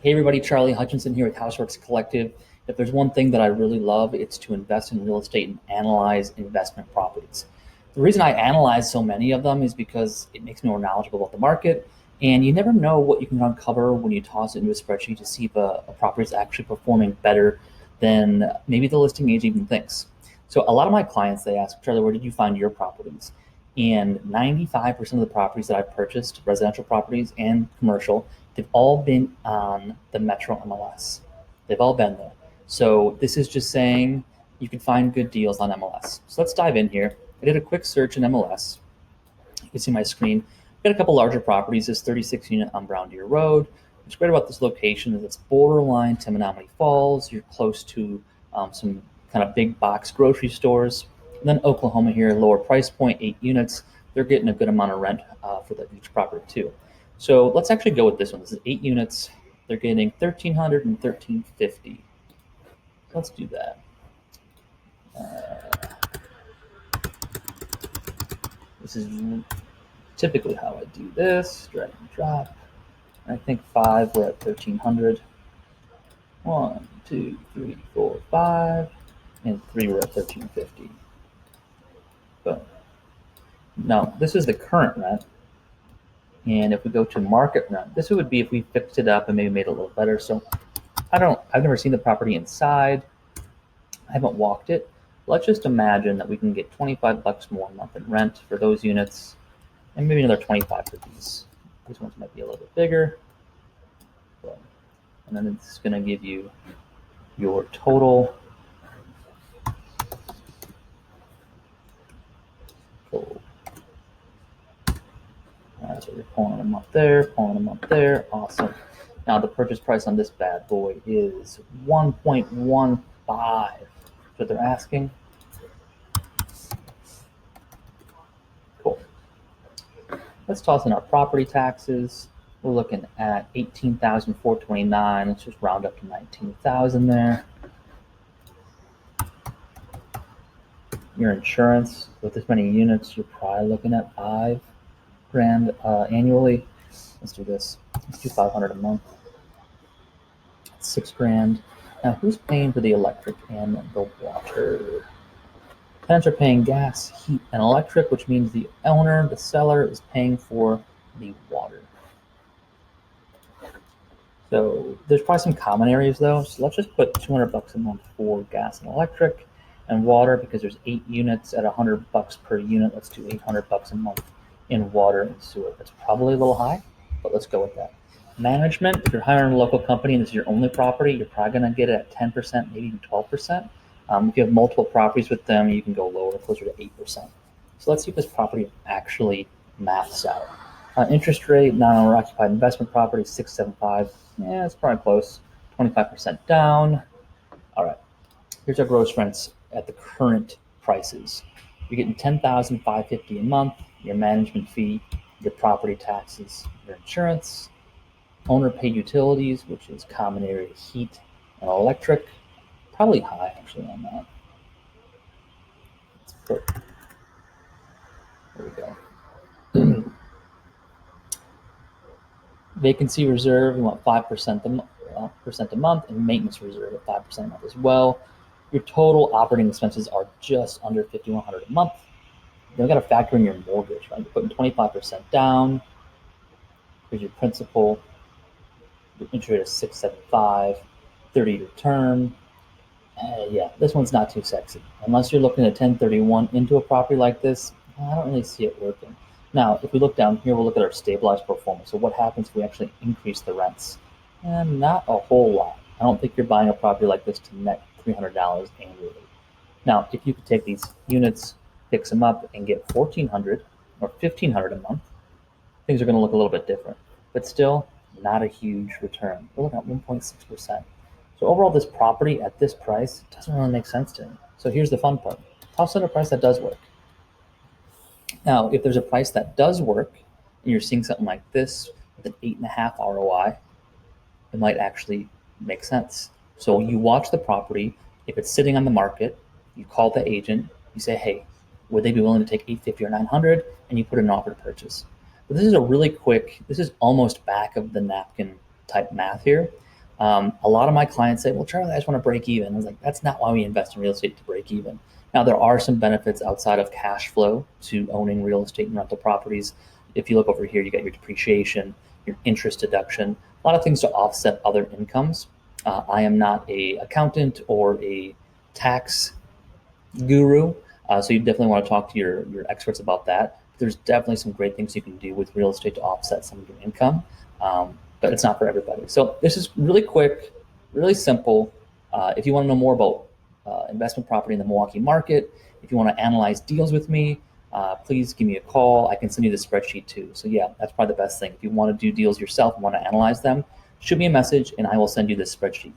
Hey everybody, Charlie Hutchinson here with Houseworks Collective. If there's one thing that I really love, it's to invest in real estate and analyze investment properties. The reason I analyze so many of them is because it makes me more knowledgeable about the market, and you never know what you can uncover when you toss it into a spreadsheet to see if a property is actually performing better than maybe the listing agent even thinks. So a lot of my clients, they ask, Charlie, where did you find your properties? And 95% of the properties that I purchased, residential properties and commercial, they've all been on the Metro MLS. They've all been there. So this is just saying you can find good deals on MLS. So let's dive in here. I did a quick search in MLS. You can see my screen. I've got a couple larger properties. This 36 unit on Brown Deer Road. What's great about this location is it's borderline to Menominee Falls. You're close to some kind of big box grocery stores. And then Oklahoma here, lower price point, 8 units. They're getting a good amount of rent for each property too. So let's actually go with this one. This is 8 units. They're getting $1,300 and $1,350. Let's do that. This is typically how I do this. Drag and drop. I think 5 we're at 1,300. 1, 2, 3, 4, 5, and 3 we're at 1,350. Boom. Now this is the current rent. And if we go to market rent, this would be if we fixed it up and maybe made it a little better. So I've never seen the property inside. I haven't walked it. Let's just imagine that we can get $25 more a month in rent for those units, and maybe another 25 for these. These ones might be a little bit bigger. And then it's going to give you your total. So you're pulling them up there, pulling them up there. Awesome. Now the purchase price on this bad boy is 1.15. What they're asking. Cool. Let's toss in our property taxes. We're looking at $18,429. Let's just round up to $19,000 there. Your insurance with this many units, you're probably looking at $5,000 annually. Let's do this. Let's do $500 a month. That's $6,000. Now, who's paying for the electric and the water? Tenants are paying gas, heat, and electric, which means the owner, the seller, is paying for the water. So there's probably some common areas though. So let's just put $200 a month for gas and electric and water, because there's 8 units at $100 per unit. Let's do $800 a month in water and sewer. That's probably a little high, but let's go with that. Management, if you're hiring a local company and this is your only property, you're probably going to get it at 10%, maybe even 12%. If you have multiple properties with them, you can go lower, closer to 8%. So let's see if this property actually maths out. Interest rate, non-owner occupied investment property, 6.75. Yeah, it's probably close. 25% down. All right. Here's our gross rents at the current prices. You're getting $10,550 a month. Your management fee, your property taxes, your insurance, owner paid utilities, which is common area heat and electric. Probably high actually on that. Let's put, there we go. Vacancy reserve, you want 5% a month, and maintenance reserve at 5% a month as well. Your total operating expenses are just under $5,100 a month. Then we got to factor in your mortgage, right? You're putting 25% down. Here's your principal. Your interest rate is 6.75, 30-year term. Yeah, this one's not too sexy. Unless you're looking at 1031 into a property like this, I don't really see it working. Now, if we look down here, we'll look at our stabilized performance. So what happens if we actually increase the rents? And not a whole lot. I don't think you're buying a property like this to net $300 annually. Now, if you could take these units, fix them up, and get $1,400 or $1,500 a month, things are going to look a little bit different. But still, not a huge return. We're looking at 1.6%. So overall, this property at this price doesn't really make sense to me. So here's the fun part. Toss in a price that does work. Now, if there's a price that does work, and you're seeing something like this with an 8.5 ROI, it might actually make sense. So you watch the property. If it's sitting on the market, you call the agent. You say, hey, would they be willing to take $850 or $900? And you put an offer to purchase. But this is a really quick, this is almost back of the napkin type math here. A lot of my clients say, well, Charlie, I just want to break even. I was like, that's not why we invest in real estate, to break even. Now, there are some benefits outside of cash flow to owning real estate and rental properties. If you look over here, you got your depreciation, your interest deduction, a lot of things to offset other incomes. I am not a accountant or a tax guru, so you definitely want to talk to your experts about that. There's definitely some great things you can do with real estate to offset some of your income, but it's not for everybody. So this is really quick, really simple. If you want to know more about investment property in the Milwaukee market, if you want to analyze deals with me, please give me a call. I can send you the spreadsheet too. So yeah, that's probably the best thing. If you want to do deals yourself and want to analyze them, shoot me a message and I will send you this spreadsheet.